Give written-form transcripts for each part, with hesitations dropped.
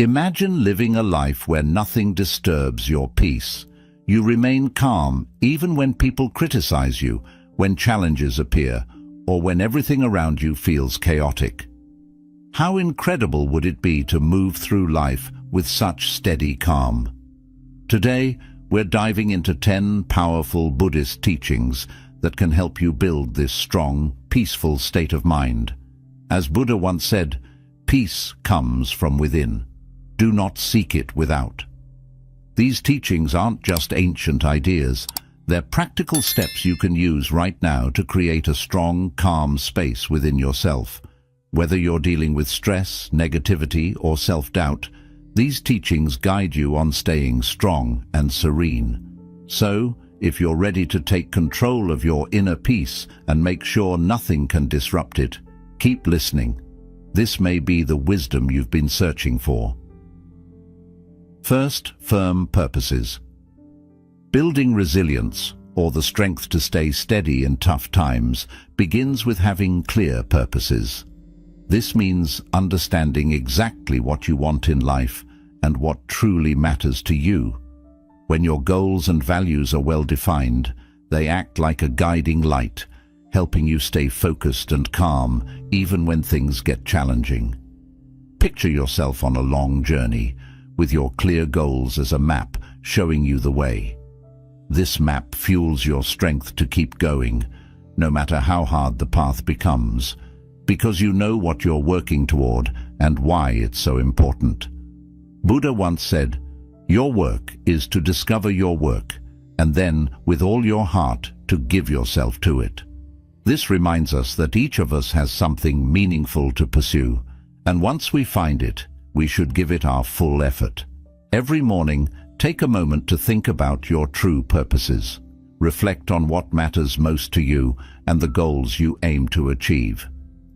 Imagine living a life where nothing disturbs your peace. You remain calm even when people criticize you, when challenges appear, or when everything around you feels chaotic. How incredible would it be to move through life with such steady calm? Today, we're diving into 10 powerful Buddhist teachings that can help you build this strong, peaceful state of mind. As Buddha once said, peace comes from within. Do not seek it without. These teachings aren't just ancient ideas. They're practical steps you can use right now to create a strong, calm space within yourself. Whether you're dealing with stress, negativity, or self-doubt, these teachings guide you on staying strong and serene. So, if you're ready to take control of your inner peace and make sure nothing can disrupt it, keep listening. This may be the wisdom you've been searching for. First, firm purposes. Building resilience, or the strength to stay steady in tough times, begins with having clear purposes. This means understanding exactly what you want in life and what truly matters to you. When your goals and values are well defined, they act like a guiding light, helping you stay focused and calm even when things get challenging. Picture yourself on a long journey, with your clear goals as a map showing you the way. This map fuels your strength to keep going, no matter how hard the path becomes, because you know what you're working toward and why it's so important. Buddha once said, "Your work is to discover your work, and then, with all your heart, to give yourself to it." This reminds us that each of us has something meaningful to pursue, and once we find it, we should give it our full effort. Every morning, take a moment to think about your true purposes. Reflect on what matters most to you and the goals you aim to achieve.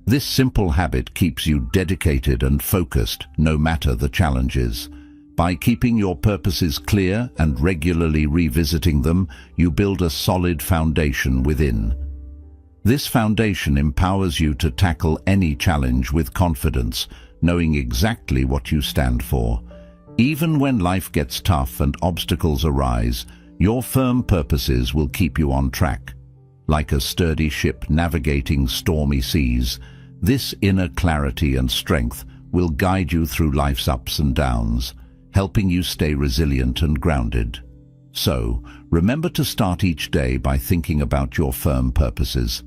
This simple habit keeps you dedicated and focused no matter the challenges. By keeping your purposes clear and regularly revisiting them, you build a solid foundation within. This foundation empowers you to tackle any challenge with confidence, knowing exactly what you stand for. Even when life gets tough and obstacles arise, your firm purposes will keep you on track. Like a sturdy ship navigating stormy seas, this inner clarity and strength will guide you through life's ups and downs, helping you stay resilient and grounded. So, remember to start each day by thinking about your firm purposes.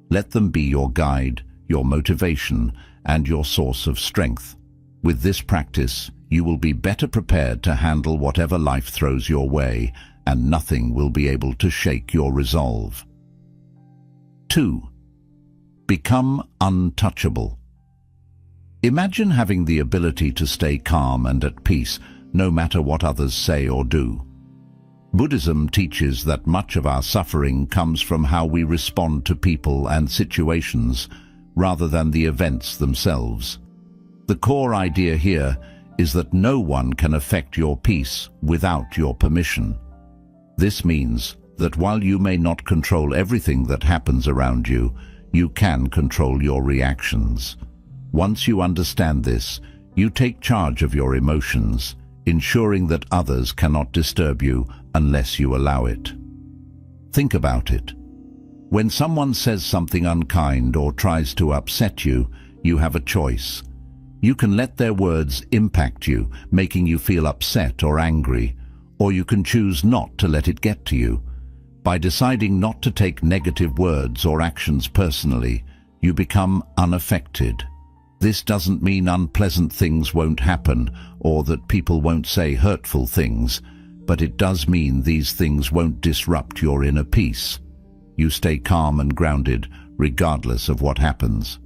Let them be your guide, your motivation, and your source of strength. With this practice, you will be better prepared to handle whatever life throws your way, and nothing will be able to shake your resolve. 2. Become untouchable. Imagine having the ability to stay calm and at peace, no matter what others say or do. Buddhism teaches that much of our suffering comes from how we respond to people and situations, rather than the events themselves. The core idea here is that no one can affect your peace without your permission. This means that while you may not control everything that happens around you, you can control your reactions. Once you understand this, you take charge of your emotions, ensuring that others cannot disturb you unless you allow it. Think about it. When someone says something unkind or tries to upset you, you have a choice. You can let their words impact you, making you feel upset or angry, or you can choose not to let it get to you. By deciding not to take negative words or actions personally, you become unaffected. This doesn't mean unpleasant things won't happen or that people won't say hurtful things, but it does mean these things won't disrupt your inner peace. You stay calm and grounded, regardless of what happens.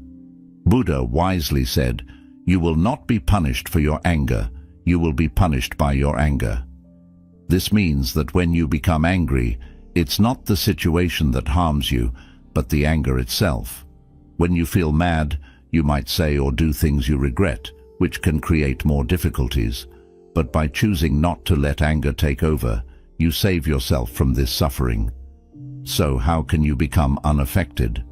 Buddha wisely said, "You will not be punished for your anger, you will be punished by your anger." This means that when you become angry, it's not the situation that harms you, but the anger itself. When you feel mad, you might say or do things you regret, which can create more difficulties. But by choosing not to let anger take over, you save yourself from this suffering. So how can you become unaffected?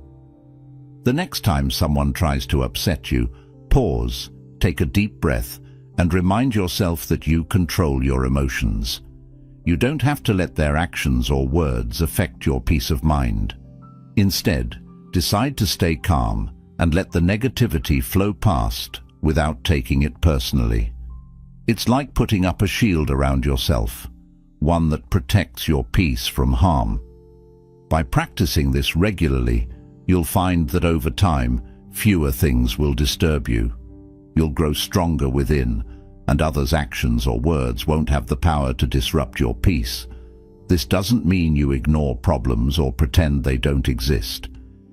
The next time someone tries to upset you, pause, take a deep breath, and remind yourself that you control your emotions. You don't have to let their actions or words affect your peace of mind. Instead, decide to stay calm and let the negativity flow past without taking it personally. It's like putting up a shield around yourself, one that protects your peace from harm. By practicing this regularly, you'll find that over time, fewer things will disturb you. You'll grow stronger within, and others' actions or words won't have the power to disrupt your peace. This doesn't mean you ignore problems or pretend they don't exist.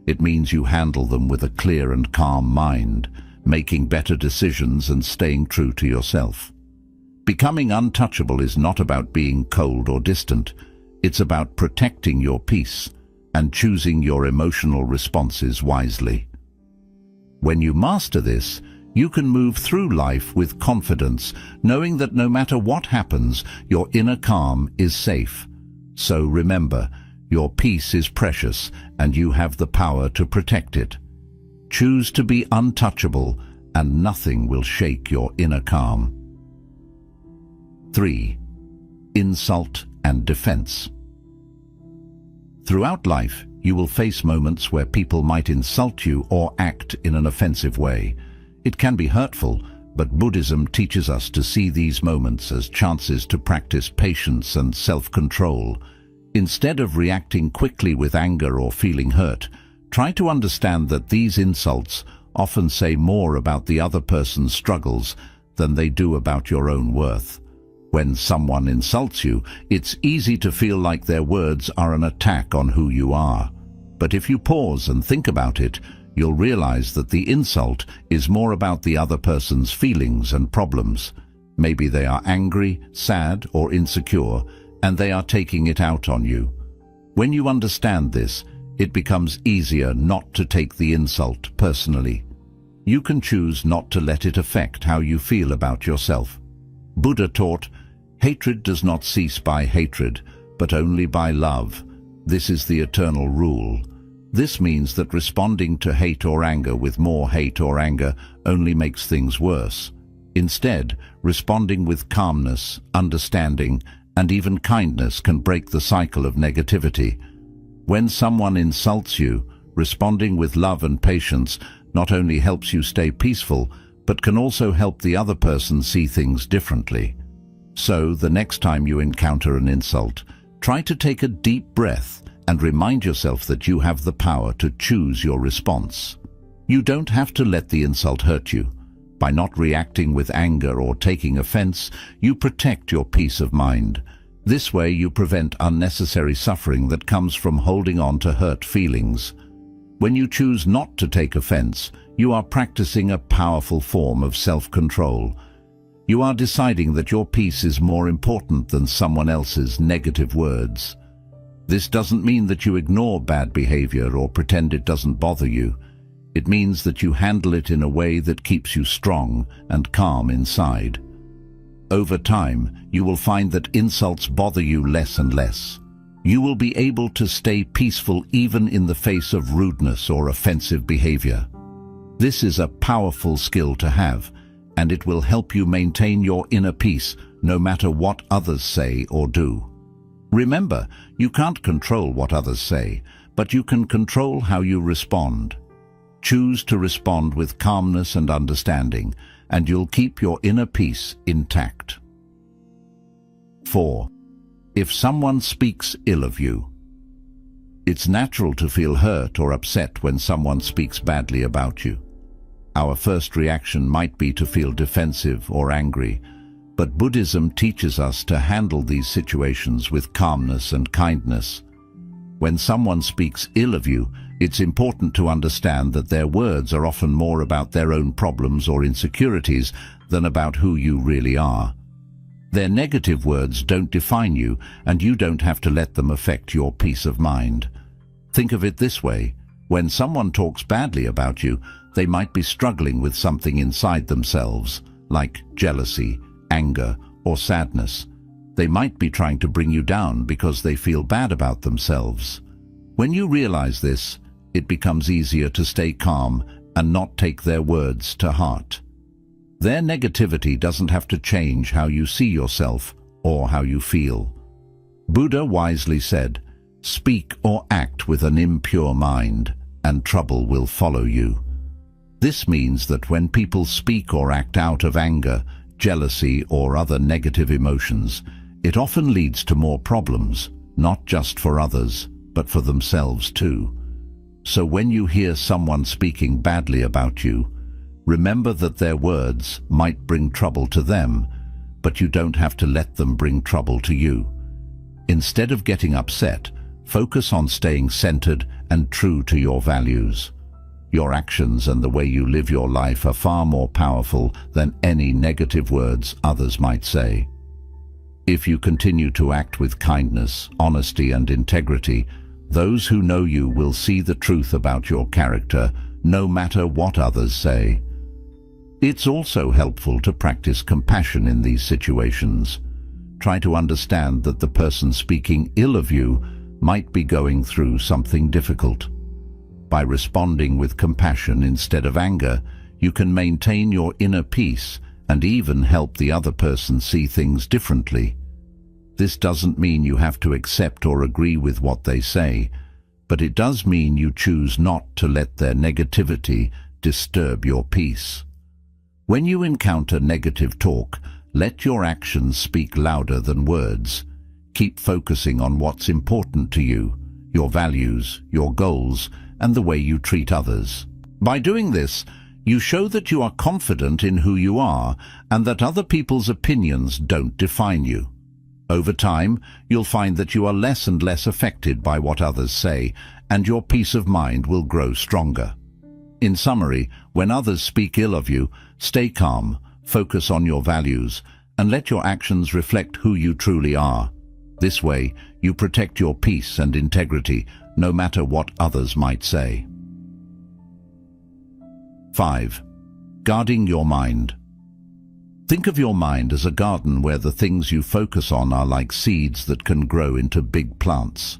It means you handle them with a clear and calm mind, making better decisions and staying true to yourself. Becoming untouchable is not about being cold or distant. It's about protecting your peace and choosing your emotional responses wisely. When you master this, you can move through life with confidence, knowing that no matter what happens, your inner calm is safe. So remember, your peace is precious and you have the power to protect it. Choose to be untouchable and nothing will shake your inner calm. 3. Insult and defense. Throughout life, you will face moments where people might insult you or act in an offensive way. It can be hurtful, but Buddhism teaches us to see these moments as chances to practice patience and self-control. Instead of reacting quickly with anger or feeling hurt, try to understand that these insults often say more about the other person's struggles than they do about your own worth. When someone insults you, it's easy to feel like their words are an attack on who you are. But if you pause and think about it, you'll realize that the insult is more about the other person's feelings and problems. Maybe they are angry, sad, or insecure, and they are taking it out on you. When you understand this, it becomes easier not to take the insult personally. You can choose not to let it affect how you feel about yourself. Buddha taught, "Hatred does not cease by hatred, but only by love. This is the eternal rule." This means that responding to hate or anger with more hate or anger only makes things worse. Instead, responding with calmness, understanding, and even kindness can break the cycle of negativity. When someone insults you, responding with love and patience not only helps you stay peaceful, but can also help the other person see things differently. So, the next time you encounter an insult, try to take a deep breath and remind yourself that you have the power to choose your response. You don't have to let the insult hurt you. By not reacting with anger or taking offense, you protect your peace of mind. This way you prevent unnecessary suffering that comes from holding on to hurt feelings. When you choose not to take offense, you are practicing a powerful form of self-control. You are deciding that your peace is more important than someone else's negative words. This doesn't mean that you ignore bad behavior or pretend it doesn't bother you. It means that you handle it in a way that keeps you strong and calm inside. Over time, you will find that insults bother you less and less. You will be able to stay peaceful even in the face of rudeness or offensive behavior. This is a powerful skill to have, and it will help you maintain your inner peace no matter what others say or do. Remember, you can't control what others say, but you can control how you respond. Choose to respond with calmness and understanding, and you'll keep your inner peace intact. 4. If someone speaks ill of you. It's natural to feel hurt or upset when someone speaks badly about you. Our first reaction might be to feel defensive or angry, but Buddhism teaches us to handle these situations with calmness and kindness. When someone speaks ill of you, it's important to understand that their words are often more about their own problems or insecurities than about who you really are. Their negative words don't define you, and you don't have to let them affect your peace of mind. Think of it this way: when someone talks badly about you, they might be struggling with something inside themselves, like jealousy, anger, or sadness. They might be trying to bring you down because they feel bad about themselves. When you realize this, it becomes easier to stay calm and not take their words to heart. Their negativity doesn't have to change how you see yourself or how you feel. Buddha wisely said, "Speak or act with an impure mind, and trouble will follow you." This means that when people speak or act out of anger, jealousy, or other negative emotions, it often leads to more problems, not just for others, but for themselves too. So when you hear someone speaking badly about you, remember that their words might bring trouble to them, but you don't have to let them bring trouble to you. Instead of getting upset, focus on staying centered and true to your values. Your actions and the way you live your life are far more powerful than any negative words others might say. If you continue to act with kindness, honesty, and integrity, those who know you will see the truth about your character, no matter what others say. It's also helpful to practice compassion in these situations. Try to understand that the person speaking ill of you might be going through something difficult. By responding with compassion instead of anger, you can maintain your inner peace and even help the other person see things differently. This doesn't mean you have to accept or agree with what they say, but it does mean you choose not to let their negativity disturb your peace. When you encounter negative talk, let your actions speak louder than words. Keep focusing on what's important to you, your values, your goals, and the way you treat others. By doing this, you show that you are confident in who you are and that other people's opinions don't define you. Over time, you'll find that you are less and less affected by what others say, and your peace of mind will grow stronger. In summary, when others speak ill of you, stay calm, focus on your values, and let your actions reflect who you truly are. This way, you protect your peace and integrity, no matter what others might say. 5. Guarding your mind. Think of your mind as a garden where the things you focus on are like seeds that can grow into big plants.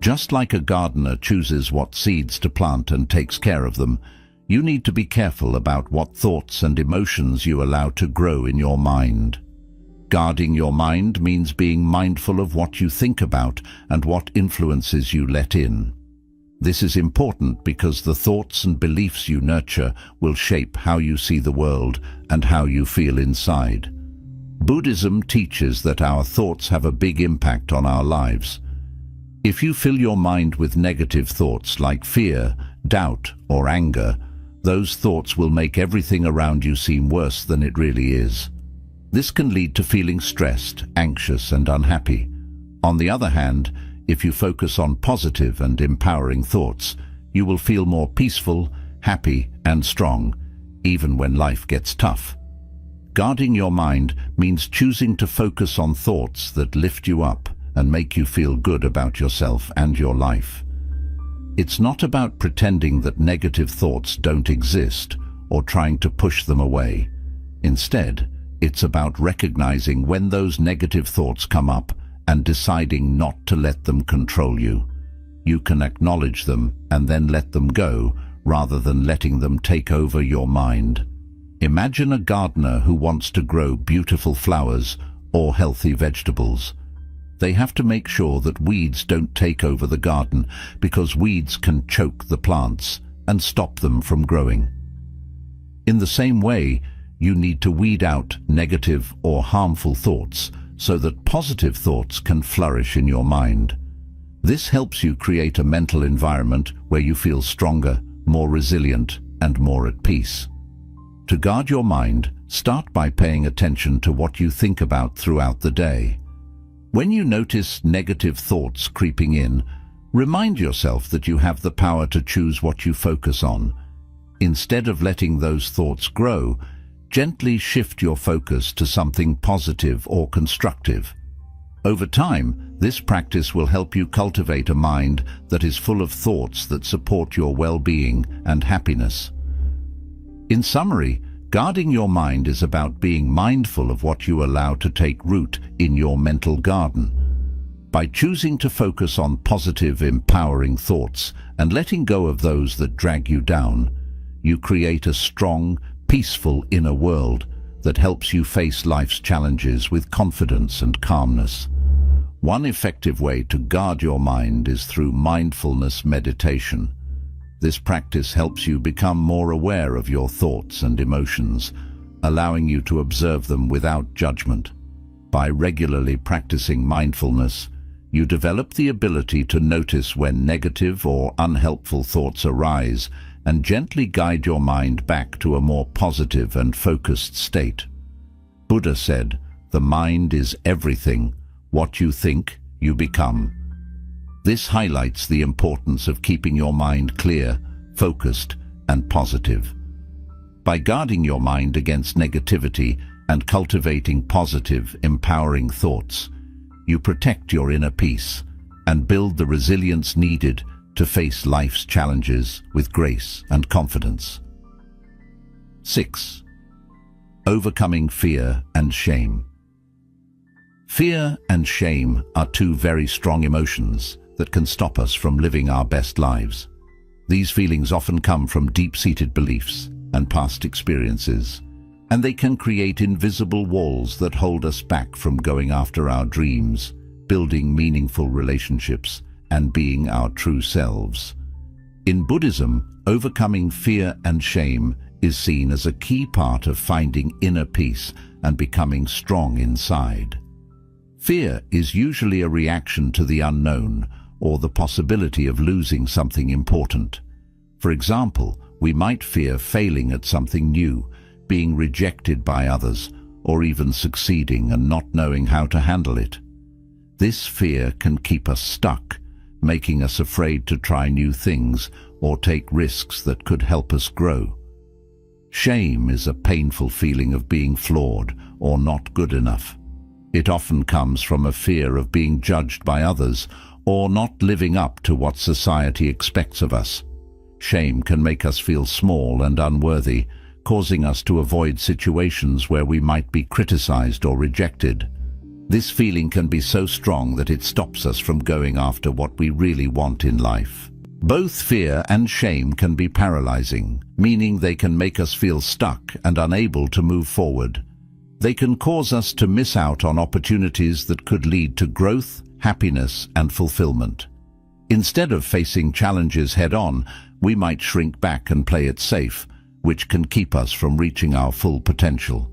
Just like a gardener chooses what seeds to plant and takes care of them, you need to be careful about what thoughts and emotions you allow to grow in your mind. Guarding your mind means being mindful of what you think about and what influences you let in. This is important because the thoughts and beliefs you nurture will shape how you see the world and how you feel inside. Buddhism teaches that our thoughts have a big impact on our lives. If you fill your mind with negative thoughts like fear, doubt, or anger, those thoughts will make everything around you seem worse than it really is. This can lead to feeling stressed, anxious, and unhappy. On the other hand, if you focus on positive and empowering thoughts, you will feel more peaceful, happy, and strong, even when life gets tough. Guarding your mind means choosing to focus on thoughts that lift you up and make you feel good about yourself and your life. It's not about pretending that negative thoughts don't exist or trying to push them away. Instead, it's about recognizing when those negative thoughts come up and deciding not to let them control you. You can acknowledge them and then let them go, rather than letting them take over your mind. Imagine a gardener who wants to grow beautiful flowers or healthy vegetables. They have to make sure that weeds don't take over the garden, because weeds can choke the plants and stop them from growing. In the same way, you need to weed out negative or harmful thoughts so that positive thoughts can flourish in your mind. This helps you create a mental environment where you feel stronger, more resilient, and more at peace. To guard your mind, start by paying attention to what you think about throughout the day. When you notice negative thoughts creeping in, remind yourself that you have the power to choose what you focus on. Instead of letting those thoughts grow, gently shift your focus to something positive or constructive. Over time, this practice will help you cultivate a mind that is full of thoughts that support your well-being and happiness. In summary, guarding your mind is about being mindful of what you allow to take root in your mental garden. By choosing to focus on positive, empowering thoughts and letting go of those that drag you down, you create a strong, peaceful inner world that helps you face life's challenges with confidence and calmness. One effective way to guard your mind is through mindfulness meditation. This practice helps you become more aware of your thoughts and emotions, allowing you to observe them without judgment. By regularly practicing mindfulness, you develop the ability to notice when negative or unhelpful thoughts arise and gently guide your mind back to a more positive and focused state. Buddha said, "The mind is everything. What you think, you become." This highlights the importance of keeping your mind clear, focused, and positive. By guarding your mind against negativity and cultivating positive, empowering thoughts, you protect your inner peace and build the resilience needed to face life's challenges with grace and confidence. 6. Overcoming fear and shame. Fear and shame are two very strong emotions that can stop us from living our best lives. These feelings often come from deep-seated beliefs and past experiences, and they can create invisible walls that hold us back from going after our dreams, building meaningful relationships, and being our true selves. In Buddhism, overcoming fear and shame is seen as a key part of finding inner peace and becoming strong inside. Fear is usually a reaction to the unknown or the possibility of losing something important. For example, we might fear failing at something new, being rejected by others, or even succeeding and not knowing how to handle it. This fear can keep us stuck, making us afraid to try new things or take risks that could help us grow. Shame is a painful feeling of being flawed or not good enough. It often comes from a fear of being judged by others or not living up to what society expects of us. Shame can make us feel small and unworthy, causing us to avoid situations where we might be criticized or rejected. This feeling can be so strong that it stops us from going after what we really want in life. Both fear and shame can be paralyzing, meaning they can make us feel stuck and unable to move forward. They can cause us to miss out on opportunities that could lead to growth, happiness, and fulfillment. Instead of facing challenges head-on, we might shrink back and play it safe, which can keep us from reaching our full potential.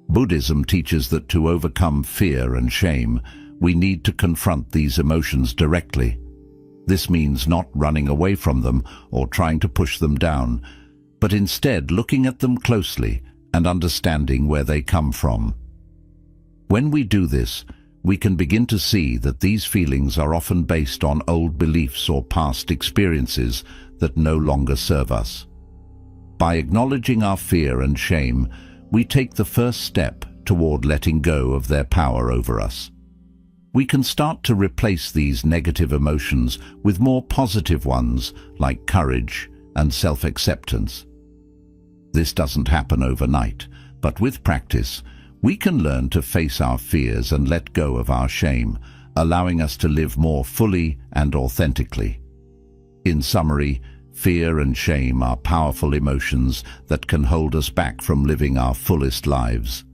Buddhism teaches that to overcome fear and shame, we need to confront these emotions directly. This means not running away from them or trying to push them down, but instead looking at them closely and understanding where they come from. When we do this, we can begin to see that these feelings are often based on old beliefs or past experiences that no longer serve us. By acknowledging our fear and shame, we take the first step toward letting go of their power over us. We can start to replace these negative emotions with more positive ones like courage and self-acceptance. This doesn't happen overnight, but with practice, we can learn to face our fears and let go of our shame, allowing us to live more fully and authentically. In summary, fear and shame are powerful emotions that can hold us back from living our fullest lives.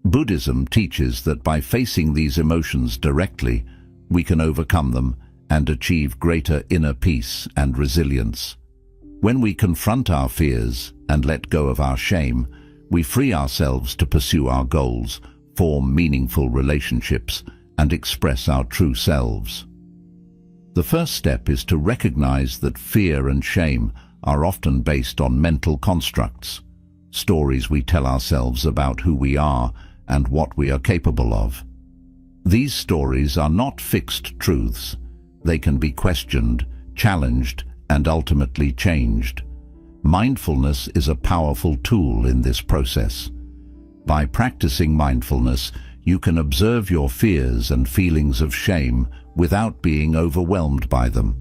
Buddhism teaches that by facing these emotions directly, we can overcome them and achieve greater inner peace and resilience. When we confront our fears and let go of our shame, we free ourselves to pursue our goals, form meaningful relationships, and express our true selves. The first step is to recognize that fear and shame are often based on mental constructs, stories we tell ourselves about who we are and what we are capable of. These stories are not fixed truths. They can be questioned, challenged, and ultimately changed. Mindfulness is a powerful tool in this process. By practicing mindfulness, you can observe your fears and feelings of shame without being overwhelmed by them.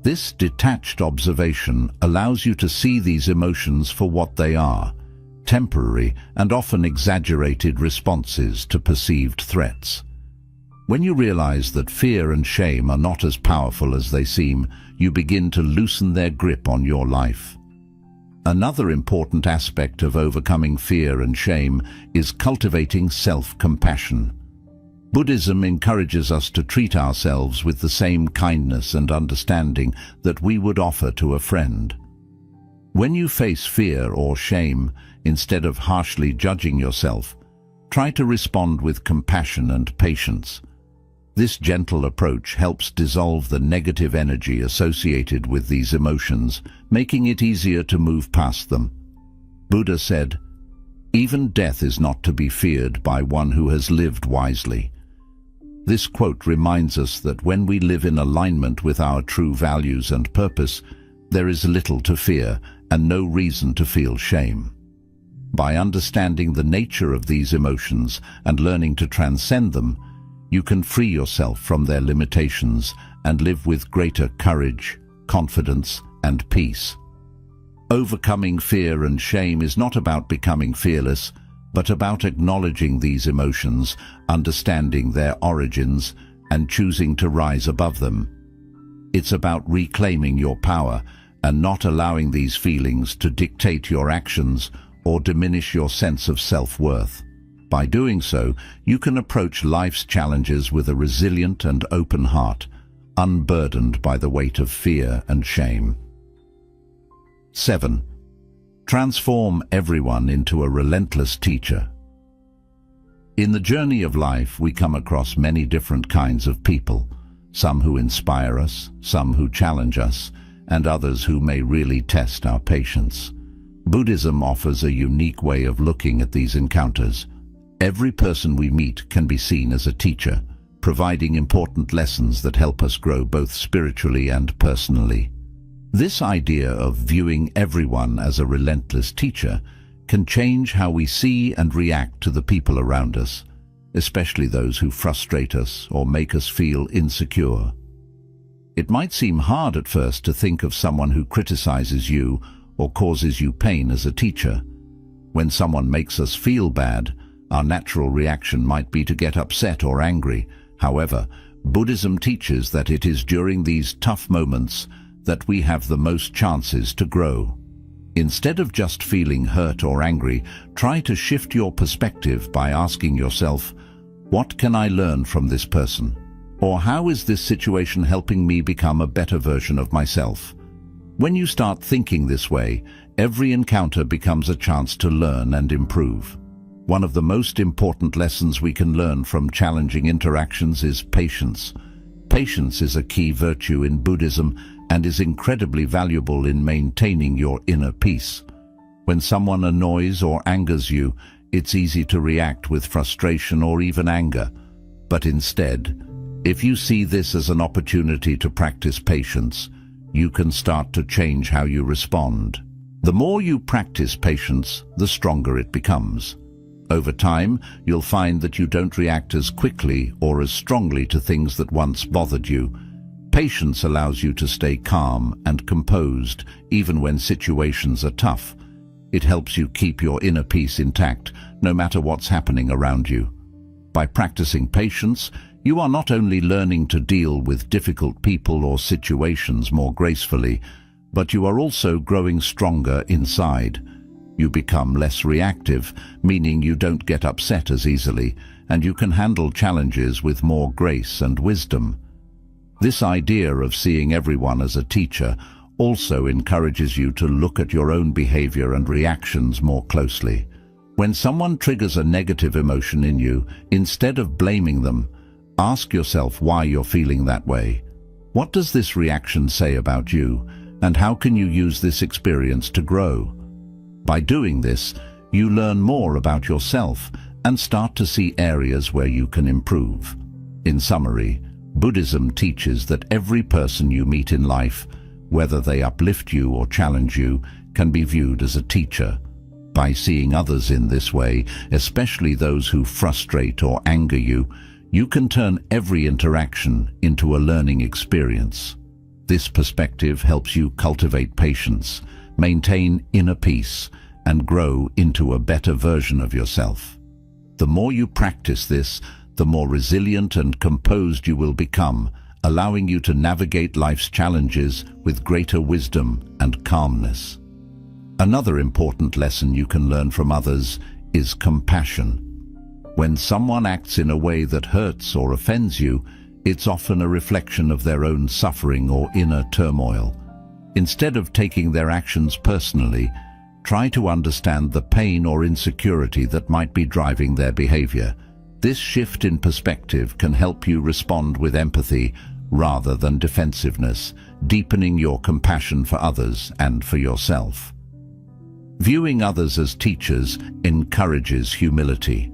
This detached observation allows you to see these emotions for what they are, temporary and often exaggerated responses to perceived threats. When you realize that fear and shame are not as powerful as they seem, you begin to loosen their grip on your life. Another important aspect of overcoming fear and shame is cultivating self-compassion. Buddhism encourages us to treat ourselves with the same kindness and understanding that we would offer to a friend. When you face fear or shame, instead of harshly judging yourself, try to respond with compassion and patience. This gentle approach helps dissolve the negative energy associated with these emotions, making it easier to move past them. Buddha said, "Even death is not to be feared by one who has lived wisely." This quote reminds us that when we live in alignment with our true values and purpose, there is little to fear and no reason to feel shame. By understanding the nature of these emotions and learning to transcend them, you can free yourself from their limitations and live with greater courage, confidence, and peace. Overcoming fear and shame is not about becoming fearless, but about acknowledging these emotions, understanding their origins, and choosing to rise above them. It's about reclaiming your power and not allowing these feelings to dictate your actions or diminish your sense of self-worth. By doing so, you can approach life's challenges with a resilient and open heart, unburdened by the weight of fear and shame. 7. Transform everyone into a relentless teacher. In the journey of life, we come across many different kinds of people, some who inspire us, some who challenge us, and others who may really test our patience. Buddhism offers a unique way of looking at these encounters. Every person we meet can be seen as a teacher, providing important lessons that help us grow both spiritually and personally. This idea of viewing everyone as a relentless teacher can change how we see and react to the people around us, especially those who frustrate us or make us feel insecure. It might seem hard at first to think of someone who criticizes you or causes you pain as a teacher. When someone makes us feel bad, our natural reaction might be to get upset or angry. However, Buddhism teaches that it is during these tough moments that we have the most chances to grow. Instead of just feeling hurt or angry, try to shift your perspective by asking yourself, "What can I learn from this person?" Or "How is this situation helping me become a better version of myself?" When you start thinking this way, every encounter becomes a chance to learn and improve. One of the most important lessons we can learn from challenging interactions is patience. Patience is a key virtue in Buddhism and is incredibly valuable in maintaining your inner peace. When someone annoys or angers you, it's easy to react with frustration or even anger. But instead, if you see this as an opportunity to practice patience, you can start to change how you respond. The more you practice patience, the stronger it becomes. Over time, you'll find that you don't react as quickly or as strongly to things that once bothered you. Patience allows you to stay calm and composed even when situations are tough. It helps you keep your inner peace intact, no matter what's happening around you. By practicing patience, you are not only learning to deal with difficult people or situations more gracefully, but you are also growing stronger inside. You become less reactive, meaning you don't get upset as easily, and you can handle challenges with more grace and wisdom. This idea of seeing everyone as a teacher also encourages you to look at your own behavior and reactions more closely. When someone triggers a negative emotion in you, instead of blaming them, ask yourself why you're feeling that way. What does this reaction say about you, and how can you use this experience to grow? By doing this, you learn more about yourself and start to see areas where you can improve. In summary, Buddhism teaches that every person you meet in life, whether they uplift you or challenge you, can be viewed as a teacher. By seeing others in this way, especially those who frustrate or anger you, you can turn every interaction into a learning experience. This perspective helps you cultivate patience, maintain inner peace, and grow into a better version of yourself. The more you practice this, the more resilient and composed you will become, allowing you to navigate life's challenges with greater wisdom and calmness. Another important lesson you can learn from others is compassion. When someone acts in a way that hurts or offends you, it's often a reflection of their own suffering or inner turmoil. Instead of taking their actions personally, try to understand the pain or insecurity that might be driving their behavior. This shift in perspective can help you respond with empathy rather than defensiveness, deepening your compassion for others and for yourself. Viewing others as teachers encourages humility.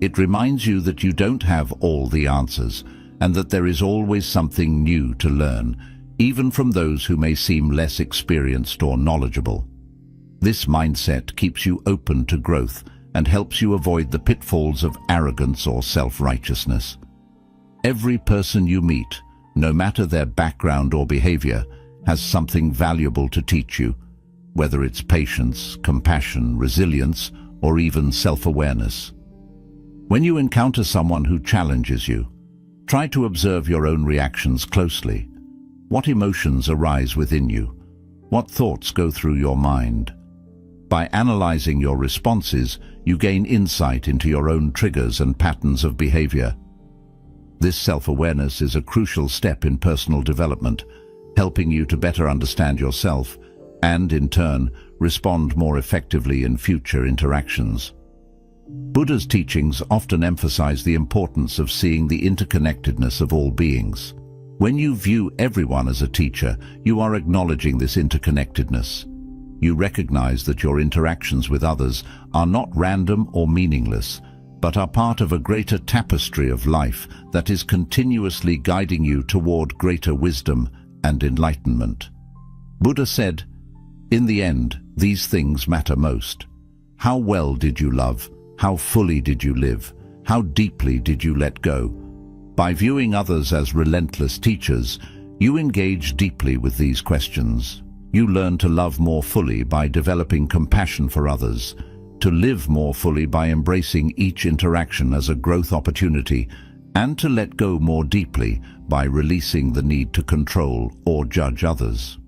It reminds you that you don't have all the answers, and that there is always something new to learn, even from those who may seem less experienced or knowledgeable. This mindset keeps you open to growth and helps you avoid the pitfalls of arrogance or self-righteousness. Every person you meet, no matter their background or behavior, has something valuable to teach you, whether it's patience, compassion, resilience, or even self-awareness. When you encounter someone who challenges you, try to observe your own reactions closely. What emotions arise within you? What thoughts go through your mind? By analyzing your responses, you gain insight into your own triggers and patterns of behavior. This self-awareness is a crucial step in personal development, helping you to better understand yourself and, in turn, respond more effectively in future interactions. Buddha's teachings often emphasize the importance of seeing the interconnectedness of all beings. When you view everyone as a teacher, you are acknowledging this interconnectedness. You recognize that your interactions with others are not random or meaningless, but are part of a greater tapestry of life that is continuously guiding you toward greater wisdom and enlightenment. Buddha said, "In the end, these things matter most. How well did you love? How fully did you live? How deeply did you let go?" By viewing others as relentless teachers, you engage deeply with these questions. You learn to love more fully by developing compassion for others, to live more fully by embracing each interaction as a growth opportunity, and to let go more deeply by releasing the need to control or judge others.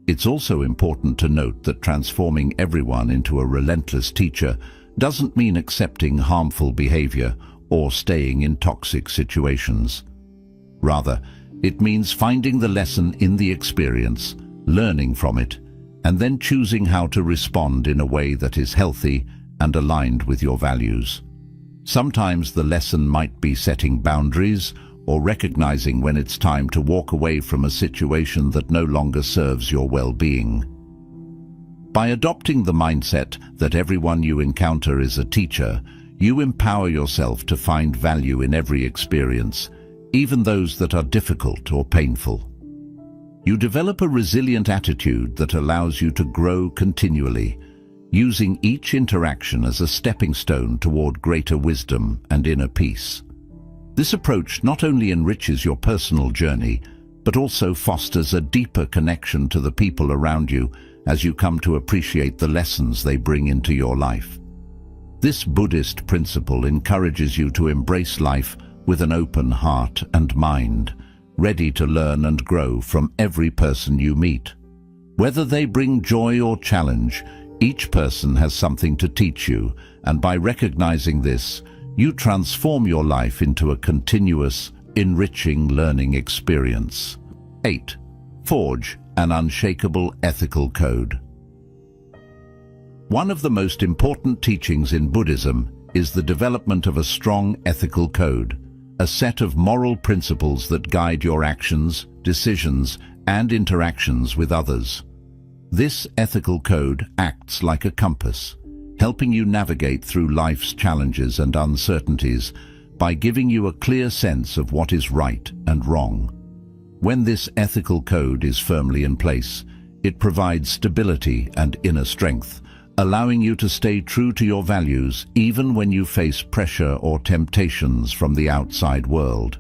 It's also important to note that transforming everyone into a relentless teacher doesn't mean accepting harmful behavior or staying in toxic situations. Rather, it means finding the lesson in the experience, learning from it, and then choosing how to respond in a way that is healthy and aligned with your values. Sometimes the lesson might be setting boundaries or recognizing when it's time to walk away from a situation that no longer serves your well-being. By adopting the mindset that everyone you encounter is a teacher, you empower yourself to find value in every experience, even those that are difficult or painful. You develop a resilient attitude that allows you to grow continually, using each interaction as a stepping stone toward greater wisdom and inner peace. This approach not only enriches your personal journey, but also fosters a deeper connection to the people around you as you come to appreciate the lessons they bring into your life. This Buddhist principle encourages you to embrace life with an open heart and mind, ready to learn and grow from every person you meet. Whether they bring joy or challenge, each person has something to teach you, and by recognizing this, you transform your life into a continuous, enriching learning experience. 8. Forge an unshakable ethical code. One of the most important teachings in Buddhism is the development of a strong ethical code, a set of moral principles that guide your actions, decisions, and interactions with others. This ethical code acts like a compass, helping you navigate through life's challenges and uncertainties by giving you a clear sense of what is right and wrong. When this ethical code is firmly in place, it provides stability and inner strength, allowing you to stay true to your values even when you face pressure or temptations from the outside world.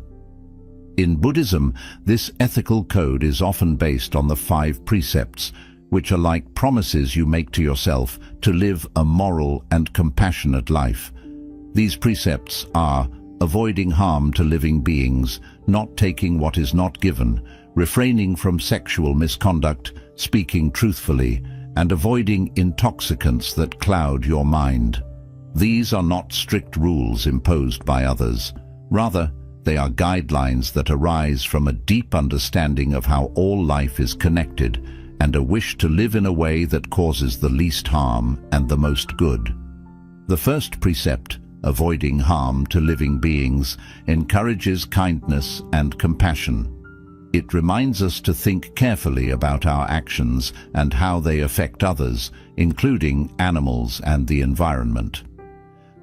In Buddhism, this ethical code is often based on the 5 precepts, which are like promises you make to yourself to live a moral and compassionate life. These precepts are avoiding harm to living beings, not taking what is not given, refraining from sexual misconduct, speaking truthfully, and avoiding intoxicants that cloud your mind. These are not strict rules imposed by others. Rather, they are guidelines that arise from a deep understanding of how all life is connected and a wish to live in a way that causes the least harm and the most good. The first precept, avoiding harm to living beings, encourages kindness and compassion. It reminds us to think carefully about our actions and how they affect others, including animals and the environment.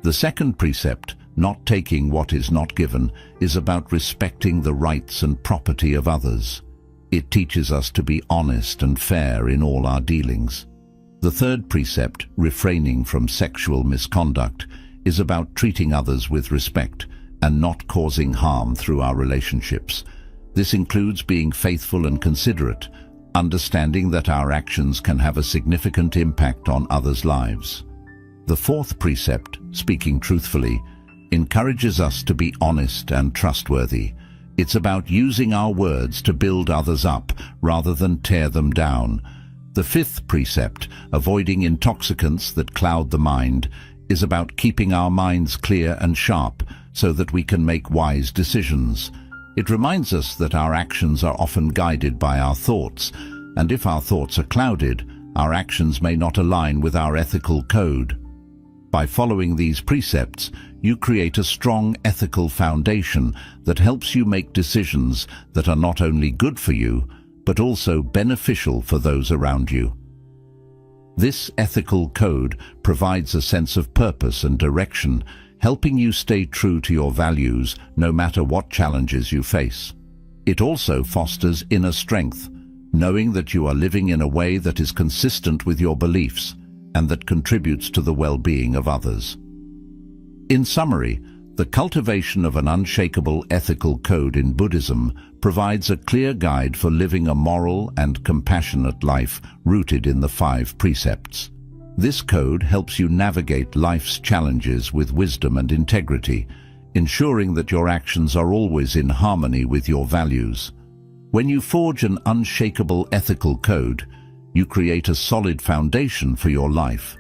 The second precept, not taking what is not given, is about respecting the rights and property of others. It teaches us to be honest and fair in all our dealings. The third precept, refraining from sexual misconduct, is about treating others with respect and not causing harm through our relationships. This includes being faithful and considerate, understanding that our actions can have a significant impact on others' lives. The fourth precept, speaking truthfully, encourages us to be honest and trustworthy. It's about using our words to build others up rather than tear them down. The fifth precept, avoiding intoxicants that cloud the mind, is about keeping our minds clear and sharp so that we can make wise decisions. It reminds us that our actions are often guided by our thoughts, and if our thoughts are clouded, our actions may not align with our ethical code. By following these precepts, you create a strong ethical foundation that helps you make decisions that are not only good for you, but also beneficial for those around you. This ethical code provides a sense of purpose and direction, helping you stay true to your values no matter what challenges you face. It also fosters inner strength, knowing that you are living in a way that is consistent with your beliefs and that contributes to the well-being of others. In summary, the cultivation of an unshakable ethical code in Buddhism provides a clear guide for living a moral and compassionate life rooted in the 5 precepts. This code helps you navigate life's challenges with wisdom and integrity, ensuring that your actions are always in harmony with your values. When you forge an unshakable ethical code, you create a solid foundation for your life.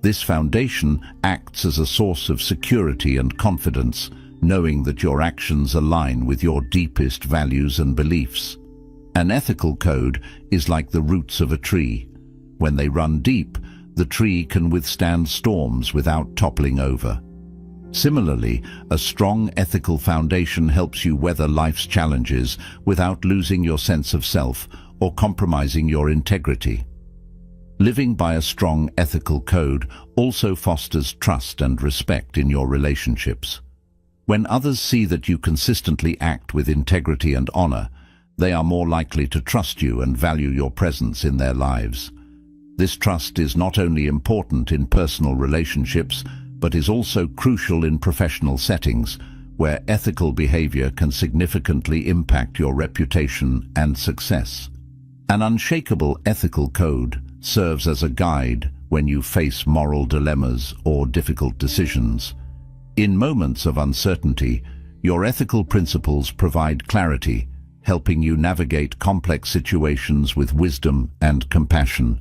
This foundation acts as a source of security and confidence, knowing that your actions align with your deepest values and beliefs. An ethical code is like the roots of a tree. When they run deep, the tree can withstand storms without toppling over. Similarly, a strong ethical foundation helps you weather life's challenges without losing your sense of self or compromising your integrity. Living by a strong ethical code also fosters trust and respect in your relationships. When others see that you consistently act with integrity and honor, they are more likely to trust you and value your presence in their lives. This trust is not only important in personal relationships, but is also crucial in professional settings, where ethical behavior can significantly impact your reputation and success. An unshakable ethical code serves as a guide when you face moral dilemmas or difficult decisions. In moments of uncertainty, your ethical principles provide clarity, helping you navigate complex situations with wisdom and compassion.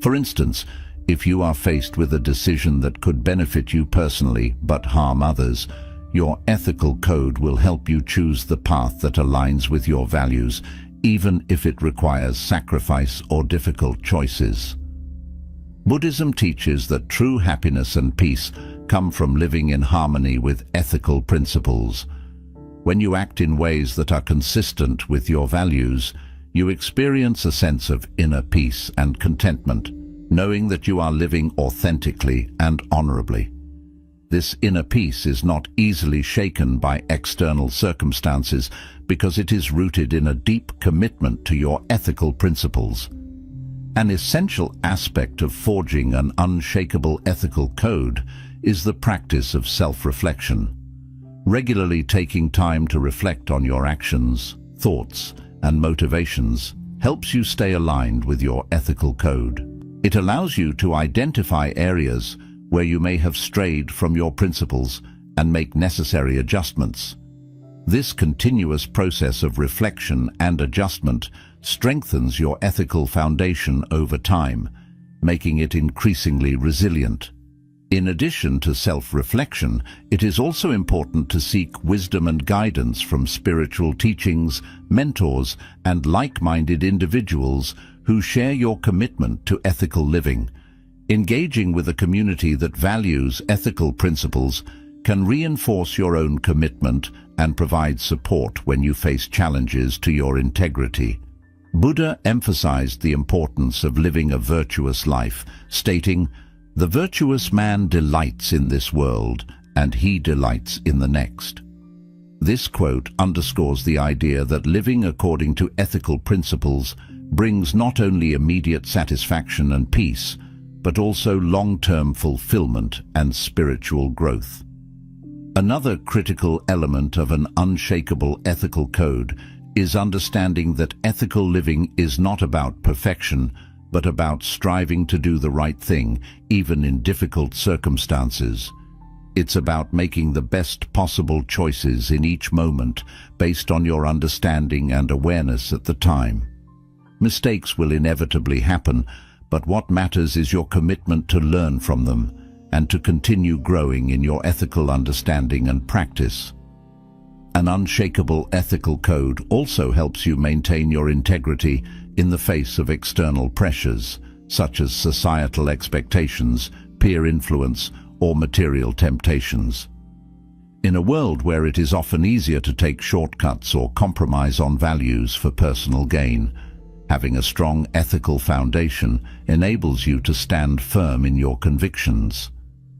For instance, if you are faced with a decision that could benefit you personally but harm others, your ethical code will help you choose the path that aligns with your values, even if it requires sacrifice or difficult choices. Buddhism teaches that true happiness and peace come from living in harmony with ethical principles. When you act in ways that are consistent with your values, you experience a sense of inner peace and contentment, knowing that you are living authentically and honorably. This inner peace is not easily shaken by external circumstances because it is rooted in a deep commitment to your ethical principles. An essential aspect of forging an unshakable ethical code is the practice of self-reflection. Regularly taking time to reflect on your actions, thoughts, and motivations helps you stay aligned with your ethical code. It allows you to identify areas where you may have strayed from your principles and make necessary adjustments. This continuous process of reflection and adjustment strengthens your ethical foundation over time, making it increasingly resilient. In addition to self-reflection, it is also important to seek wisdom and guidance from spiritual teachings, mentors, and like-minded individuals who share your commitment to ethical living. Engaging with a community that values ethical principles can reinforce your own commitment and provide support when you face challenges to your integrity. Buddha emphasized the importance of living a virtuous life, stating, "The virtuous man delights in this world, and he delights in the next." This quote underscores the idea that living according to ethical principles brings not only immediate satisfaction and peace, but also long-term fulfillment and spiritual growth. Another critical element of an unshakable ethical code is understanding that ethical living is not about perfection, but about striving to do the right thing, even in difficult circumstances. It's about making the best possible choices in each moment based on your understanding and awareness at the time. Mistakes will inevitably happen, but what matters is your commitment to learn from them and to continue growing in your ethical understanding and practice. An unshakable ethical code also helps you maintain your integrity in the face of external pressures, such as societal expectations, peer influence, or material temptations. In a world where it is often easier to take shortcuts or compromise on values for personal gain, having a strong ethical foundation enables you to stand firm in your convictions.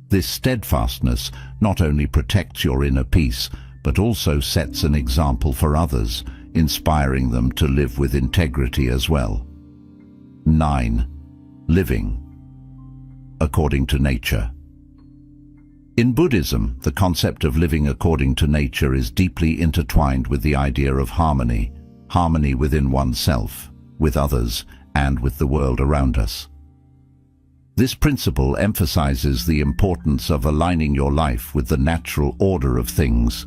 This steadfastness not only protects your inner peace, but also sets an example for others, inspiring them to live with integrity as well. 9. Living according to nature. In Buddhism, the concept of living according to nature is deeply intertwined with the idea of harmony within oneself, with others, and with the world around us. This principle emphasizes the importance of aligning your life with the natural order of things,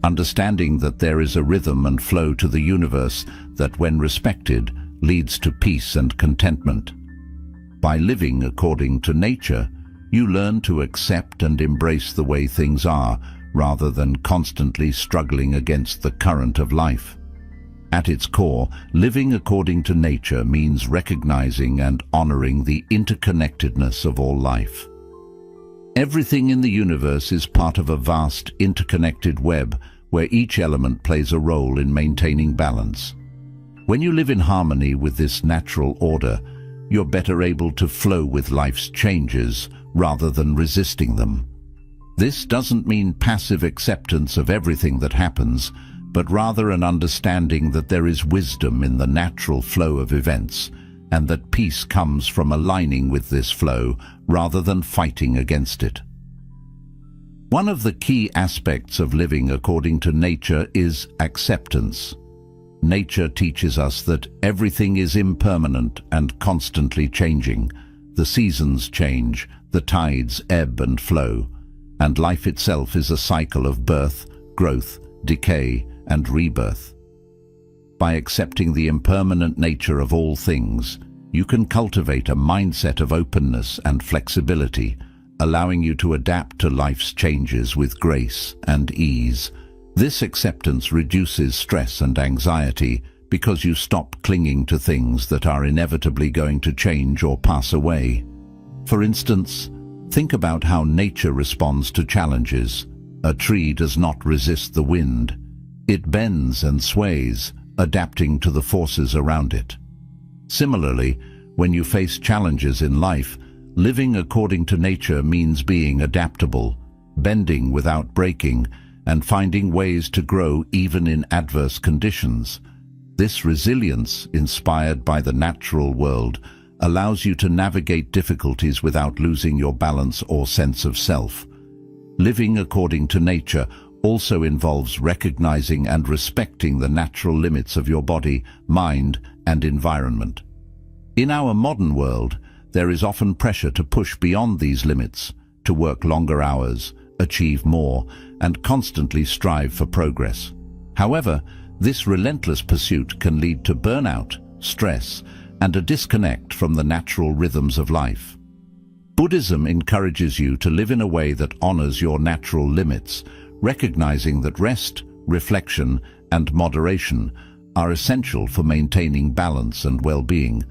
understanding that there is a rhythm and flow to the universe that, when respected, leads to peace and contentment. By living according to nature, you learn to accept and embrace the way things are, rather than constantly struggling against the current of life. At its core, living according to nature means recognizing and honoring the interconnectedness of all life. Everything in the universe is part of a vast, interconnected web where each element plays a role in maintaining balance. When you live in harmony with this natural order, you're better able to flow with life's changes rather than resisting them. This doesn't mean passive acceptance of everything that happens, but rather an understanding that there is wisdom in the natural flow of events, and that peace comes from aligning with this flow rather than fighting against it. One of the key aspects of living according to nature is acceptance. Nature teaches us that everything is impermanent and constantly changing. The seasons change, the tides ebb and flow, and life itself is a cycle of birth, growth, decay, and rebirth. By accepting the impermanent nature of all things, you can cultivate a mindset of openness and flexibility, allowing you to adapt to life's changes with grace and ease. This acceptance reduces stress and anxiety because you stop clinging to things that are inevitably going to change or pass away. For instance, think about how nature responds to challenges. A tree does not resist the wind. It bends and sways, adapting to the forces around it. Similarly, when you face challenges in life, living according to nature means being adaptable, bending without breaking, and finding ways to grow even in adverse conditions. This resilience, inspired by the natural world, allows you to navigate difficulties without losing your balance or sense of self. Living according to nature also involves recognizing and respecting the natural limits of your body, mind, and environment. In our modern world, there is often pressure to push beyond these limits, to work longer hours, achieve more, and constantly strive for progress. However, this relentless pursuit can lead to burnout, stress, and a disconnect from the natural rhythms of life. Buddhism encourages you to live in a way that honors your natural limits, recognizing that rest, reflection, and moderation are essential for maintaining balance and well-being.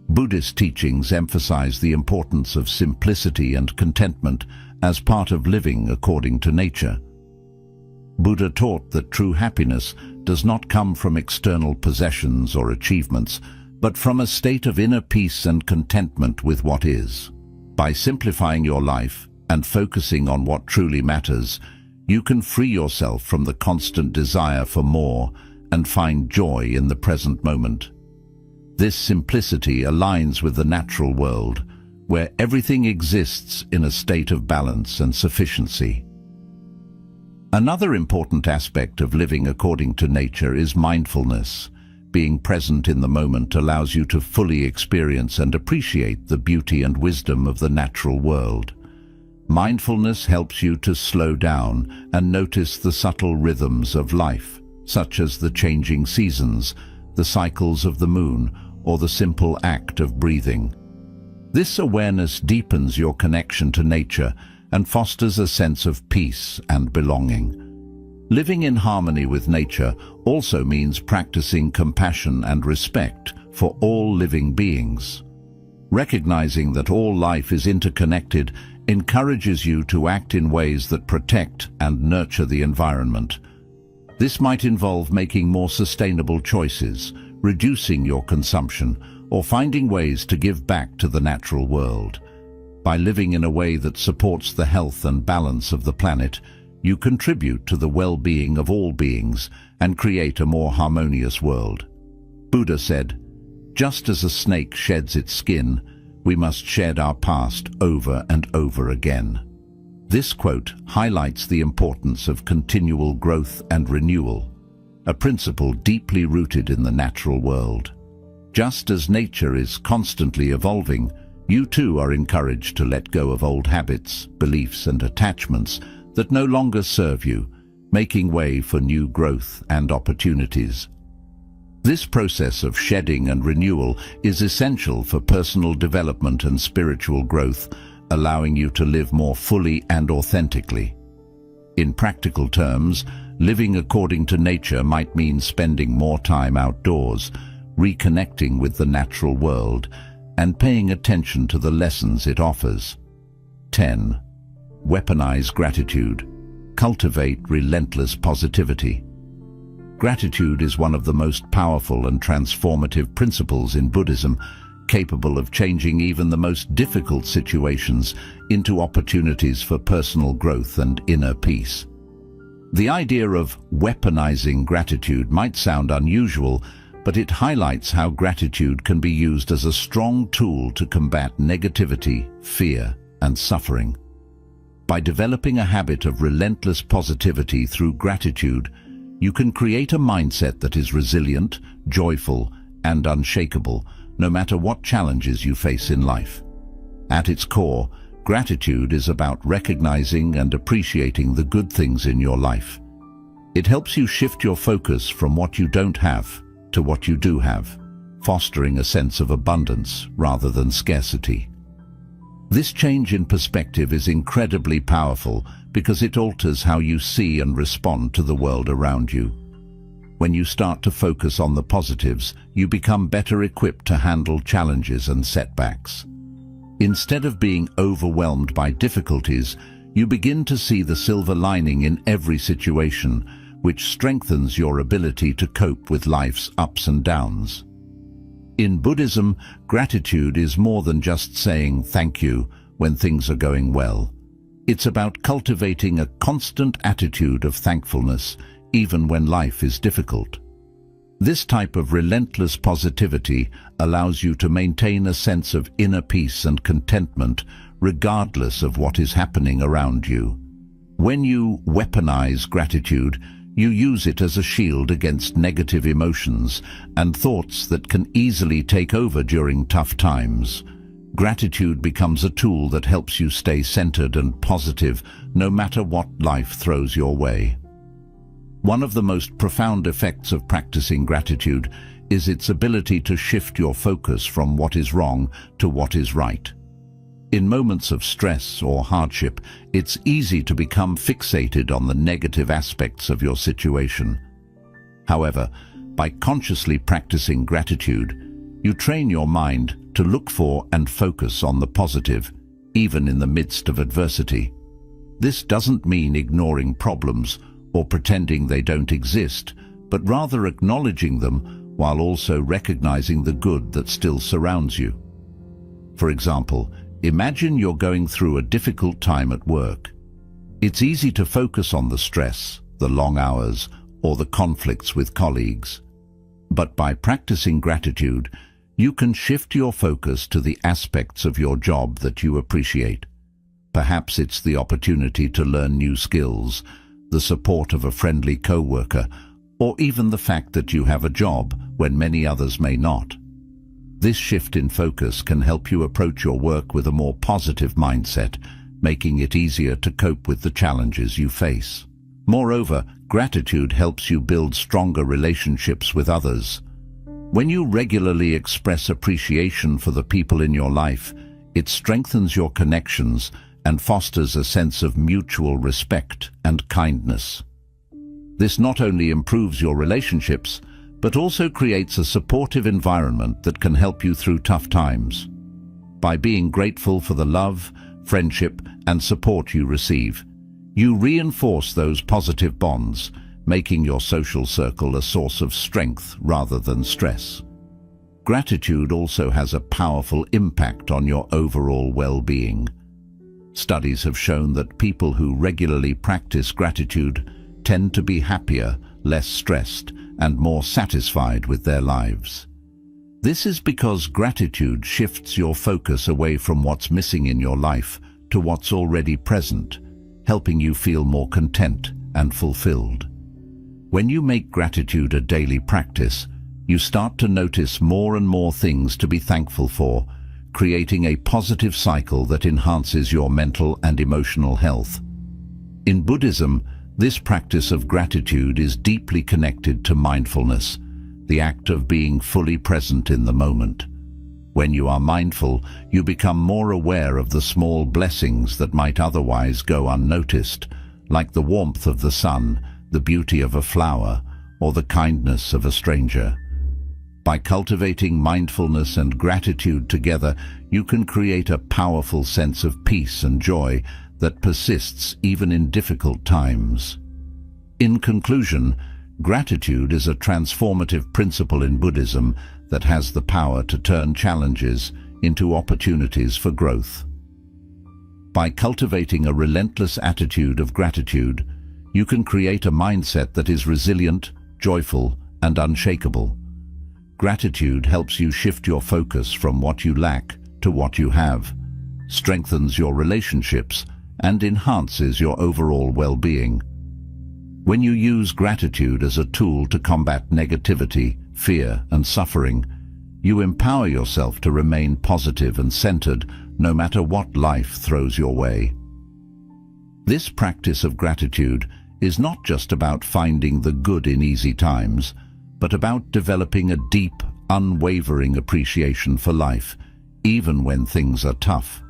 Buddhist teachings emphasize the importance of simplicity and contentment as part of living according to nature. Buddha taught that true happiness does not come from external possessions or achievements, but from a state of inner peace and contentment with what is. By simplifying your life and focusing on what truly matters, you can free yourself from the constant desire for more and find joy in the present moment. This simplicity aligns with the natural world, where everything exists in a state of balance and sufficiency. Another important aspect of living according to nature is mindfulness. Being present in the moment allows you to fully experience and appreciate the beauty and wisdom of the natural world. Mindfulness helps you to slow down and notice the subtle rhythms of life, such as the changing seasons, the cycles of the moon, or the simple act of breathing. This awareness deepens your connection to nature and fosters a sense of peace and belonging. Living in harmony with nature also means practicing compassion and respect for all living beings. Recognizing that all life is interconnected encourages you to act in ways that protect and nurture the environment. This might involve making more sustainable choices, reducing your consumption, or finding ways to give back to the natural world. By living in a way that supports the health and balance of the planet, you contribute to the well-being of all beings and create a more harmonious world. Buddha said, "Just as a snake sheds its skin, we must shed our past over and over again." This quote highlights the importance of continual growth and renewal, a principle deeply rooted in the natural world. Just as nature is constantly evolving, you too are encouraged to let go of old habits, beliefs, and attachments that no longer serve you, making way for new growth and opportunities. This process of shedding and renewal is essential for personal development and spiritual growth, allowing you to live more fully and authentically. In practical terms, living according to nature might mean spending more time outdoors, reconnecting with the natural world, and paying attention to the lessons it offers. 10. Weaponize gratitude. Cultivate relentless positivity. Gratitude is one of the most powerful and transformative principles in Buddhism, capable of changing even the most difficult situations into opportunities for personal growth and inner peace. The idea of weaponizing gratitude might sound unusual, but it highlights how gratitude can be used as a strong tool to combat negativity, fear, and suffering. By developing a habit of relentless positivity through gratitude, you can create a mindset that is resilient, joyful, and unshakable, no matter what challenges you face in life. At its core, gratitude is about recognizing and appreciating the good things in your life. It helps you shift your focus from what you don't have to what you do have, fostering a sense of abundance rather than scarcity. This change in perspective is incredibly powerful because it alters how you see and respond to the world around you. When you start to focus on the positives, you become better equipped to handle challenges and setbacks. Instead of being overwhelmed by difficulties, you begin to see the silver lining in every situation, which strengthens your ability to cope with life's ups and downs. In Buddhism, gratitude is more than just saying thank you when things are going well. It's about cultivating a constant attitude of thankfulness, even when life is difficult. This type of relentless positivity allows you to maintain a sense of inner peace and contentment, regardless of what is happening around you. When you weaponize gratitude, you use it as a shield against negative emotions and thoughts that can easily take over during tough times. Gratitude becomes a tool that helps you stay centered and positive no matter what life throws your way. One of the most profound effects of practicing gratitude is its ability to shift your focus from what is wrong to what is right. In moments of stress or hardship, it's easy to become fixated on the negative aspects of your situation. However, by consciously practicing gratitude, you train your mind to look for and focus on the positive, even in the midst of adversity. This doesn't mean ignoring problems or pretending they don't exist, but rather acknowledging them while also recognizing the good that still surrounds you. For example, imagine you're going through a difficult time at work. It's easy to focus on the stress, the long hours, or the conflicts with colleagues. But by practicing gratitude, you can shift your focus to the aspects of your job that you appreciate. Perhaps it's the opportunity to learn new skills, the support of a friendly co-worker, or even the fact that you have a job when many others may not. This shift in focus can help you approach your work with a more positive mindset, making it easier to cope with the challenges you face. Moreover, gratitude helps you build stronger relationships with others. When you regularly express appreciation for the people in your life, it strengthens your connections and fosters a sense of mutual respect and kindness. This not only improves your relationships, but also creates a supportive environment that can help you through tough times. By being grateful for the love, friendship, and support you receive, you reinforce those positive bonds, making your social circle a source of strength rather than stress. Gratitude also has a powerful impact on your overall well-being. Studies have shown that people who regularly practice gratitude tend to be happier, less stressed, and more satisfied with their lives. This is because gratitude shifts your focus away from what's missing in your life to what's already present, helping you feel more content and fulfilled. When you make gratitude a daily practice, you start to notice more and more things to be thankful for, creating a positive cycle that enhances your mental and emotional health. In Buddhism, this practice of gratitude is deeply connected to mindfulness, the act of being fully present in the moment. When you are mindful, you become more aware of the small blessings that might otherwise go unnoticed, like the warmth of the sun, the beauty of a flower, or the kindness of a stranger. By cultivating mindfulness and gratitude together, you can create a powerful sense of peace and joy that persists even in difficult times. In conclusion, gratitude is a transformative principle in Buddhism that has the power to turn challenges into opportunities for growth. By cultivating a relentless attitude of gratitude, you can create a mindset that is resilient, joyful, and unshakable. Gratitude helps you shift your focus from what you lack to what you have, strengthens your relationships, and enhances your overall well-being. When you use gratitude as a tool to combat negativity, fear, and suffering, you empower yourself to remain positive and centered no matter what life throws your way. This practice of gratitude is not just about finding the good in easy times, but about developing a deep, unwavering appreciation for life, even when things are tough.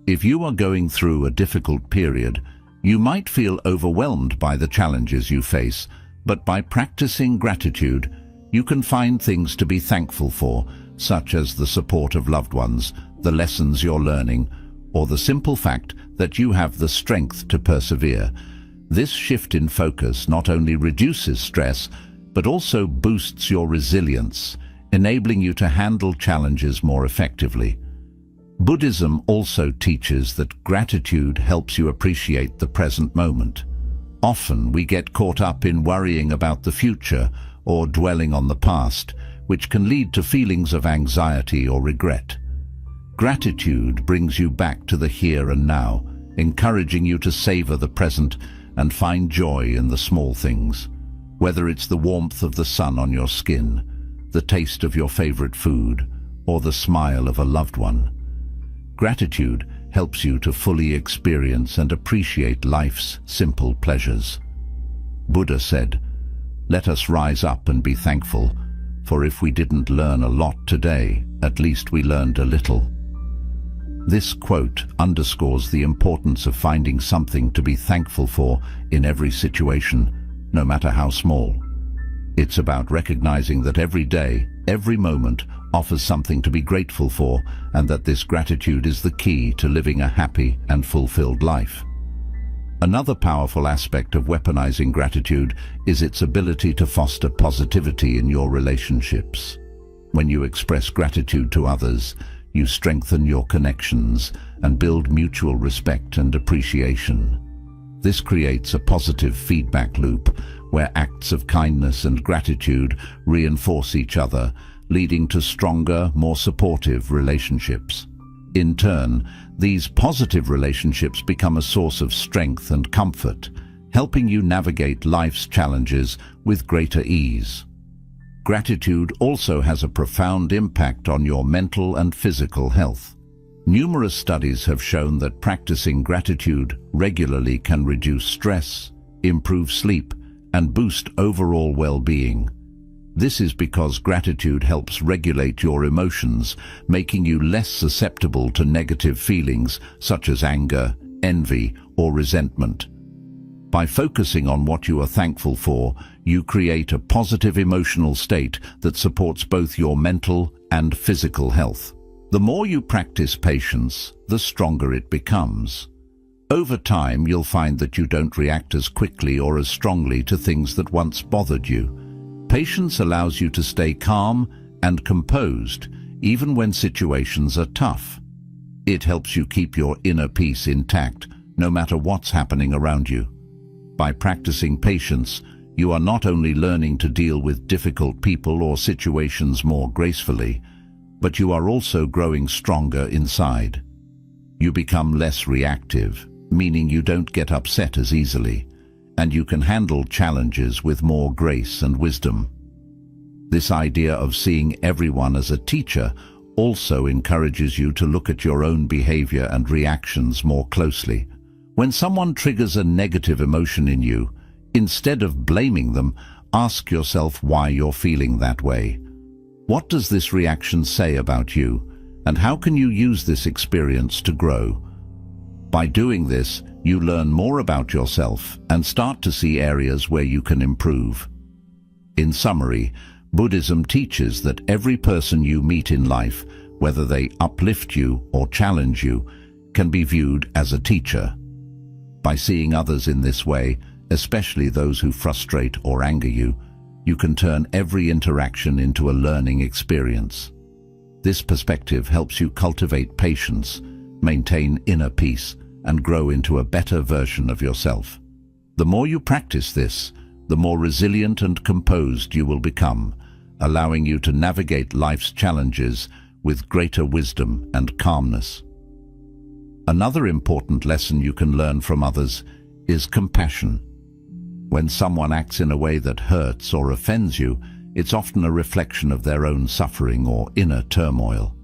If you are going through a difficult period, you might feel overwhelmed by the challenges you face, but by practicing gratitude, you can find things to be thankful for, such as the support of loved ones, the lessons you're learning, or the simple fact that you have the strength to persevere. This shift in focus not only reduces stress, but also boosts your resilience, enabling you to handle challenges more effectively. Buddhism also teaches that gratitude helps you appreciate the present moment. Often we get caught up in worrying about the future or dwelling on the past, which can lead to feelings of anxiety or regret. Gratitude brings you back to the here and now, encouraging you to savor the present and find joy in the small things. Whether it's the warmth of the sun on your skin, the taste of your favorite food, or the smile of a loved one. Gratitude helps you to fully experience and appreciate life's simple pleasures. Buddha said, "Let us rise up and be thankful, for if we didn't learn a lot today, at least we learned a little. This quote underscores the importance of finding something to be thankful for in every situation, no matter how small. It's about recognizing that every day, every moment, offers something to be grateful for, and that this gratitude is the key to living a happy and fulfilled life. Another powerful aspect of weaponizing gratitude is its ability to foster positivity in your relationships. When you express gratitude to others, you strengthen your connections and build mutual respect and appreciation. This creates a positive feedback loop where acts of kindness and gratitude reinforce each other, leading to stronger, more supportive relationships. In turn, these positive relationships become a source of strength and comfort, helping you navigate life's challenges with greater ease. Gratitude also has a profound impact on your mental and physical health. Numerous studies have shown that practicing gratitude regularly can reduce stress, improve sleep, and boost overall well-being. This is because gratitude helps regulate your emotions, making you less susceptible to negative feelings such as anger, envy, or resentment. By focusing on what you are thankful for, you create a positive emotional state that supports both your mental and physical health. The more you practice patience, the stronger it becomes. Over time, you'll find that you don't react as quickly or as strongly to things that once bothered you. Patience allows you to stay calm and composed, even when situations are tough. It helps you keep your inner peace intact, no matter what's happening around you. By practicing patience, you are not only learning to deal with difficult people or situations more gracefully, but you are also growing stronger inside. You become less reactive, meaning you don't get upset as easily, and you can handle challenges with more grace and wisdom. This idea of seeing everyone as a teacher also encourages you to look at your own behavior and reactions more closely. When someone triggers a negative emotion in you, instead of blaming them, ask yourself why you're feeling that way. What does this reaction say about you, and how can you use this experience to grow? By doing this, you learn more about yourself and start to see areas where you can improve. In summary, Buddhism teaches that every person you meet in life, whether they uplift you or challenge you, can be viewed as a teacher. By seeing others in this way, especially those who frustrate or anger you, you can turn every interaction into a learning experience. This perspective helps you cultivate patience, maintain inner peace, and grow into a better version of yourself. The more you practice this, the more resilient and composed you will become, allowing you to navigate life's challenges with greater wisdom and calmness. Another important lesson you can learn from others is compassion. When someone acts in a way that hurts or offends you, it's often a reflection of their own suffering or inner turmoil.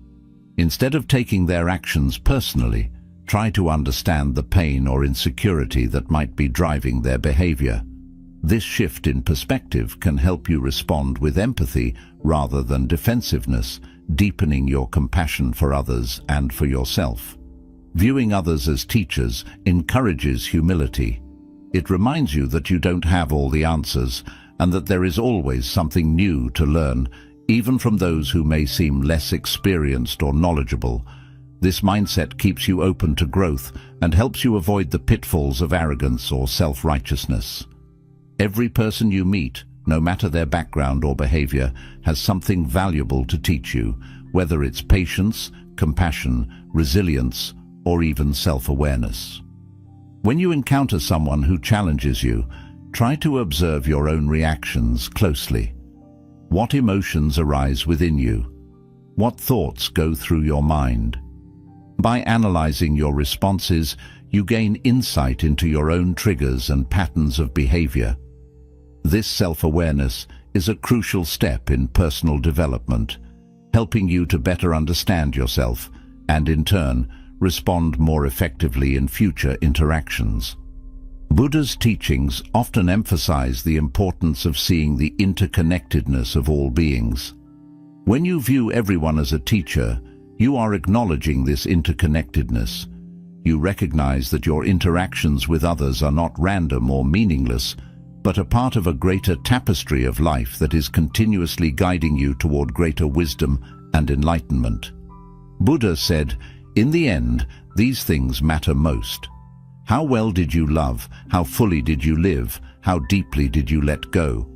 Instead of taking their actions personally, try to understand the pain or insecurity that might be driving their behavior. This shift in perspective can help you respond with empathy rather than defensiveness, deepening your compassion for others and for yourself. Viewing others as teachers encourages humility. It reminds you that you don't have all the answers and that there is always something new to learn, even from those who may seem less experienced or knowledgeable. This mindset keeps you open to growth and helps you avoid the pitfalls of arrogance or self-righteousness. Every person you meet, no matter their background or behavior, has something valuable to teach you, whether it's patience, compassion, resilience, or even self-awareness. When you encounter someone who challenges you, try to observe your own reactions closely. What emotions arise within you? What thoughts go through your mind? By analyzing your responses, you gain insight into your own triggers and patterns of behavior. This self-awareness is a crucial step in personal development, helping you to better understand yourself and, in turn, respond more effectively in future interactions. Buddha's teachings often emphasize the importance of seeing the interconnectedness of all beings. When you view everyone as a teacher, you are acknowledging this interconnectedness. You recognize that your interactions with others are not random or meaningless, but a part of a greater tapestry of life that is continuously guiding you toward greater wisdom and enlightenment. Buddha said, "In the end, these things matter most. How well did you love? How fully did you live? How deeply did you let go?"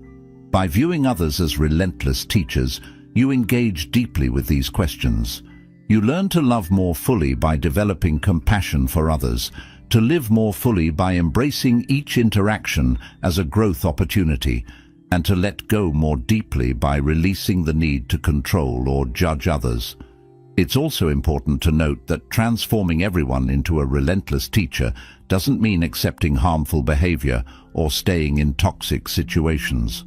By viewing others as relentless teachers, you engage deeply with these questions. You learn to love more fully by developing compassion for others, to live more fully by embracing each interaction as a growth opportunity, and to let go more deeply by releasing the need to control or judge others. It's also important to note that transforming everyone into a relentless teacher doesn't mean accepting harmful behavior or staying in toxic situations.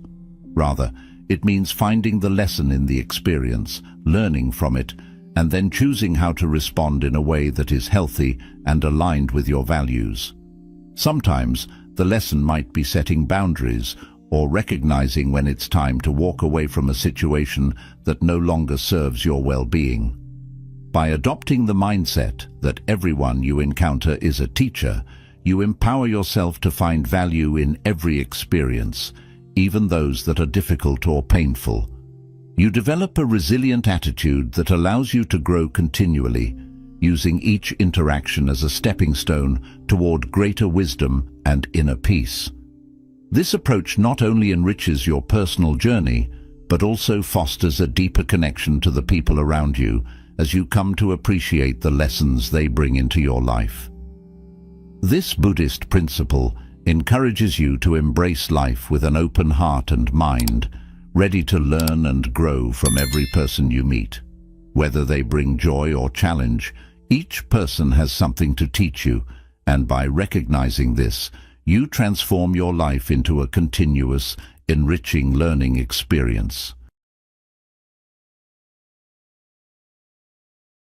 Rather, it means finding the lesson in the experience, learning from it, and then choosing how to respond in a way that is healthy and aligned with your values. Sometimes, the lesson might be setting boundaries or recognizing when it's time to walk away from a situation that no longer serves your well-being. By adopting the mindset that everyone you encounter is a teacher, you empower yourself to find value in every experience, even those that are difficult or painful. You develop a resilient attitude that allows you to grow continually, using each interaction as a stepping stone toward greater wisdom and inner peace. This approach not only enriches your personal journey, but also fosters a deeper connection to the people around you as you come to appreciate the lessons they bring into your life. This Buddhist principle encourages you to embrace life with an open heart and mind, ready to learn and grow from every person you meet. Whether they bring joy or challenge, each person has something to teach you, and by recognizing this, you transform your life into a continuous, enriching learning experience.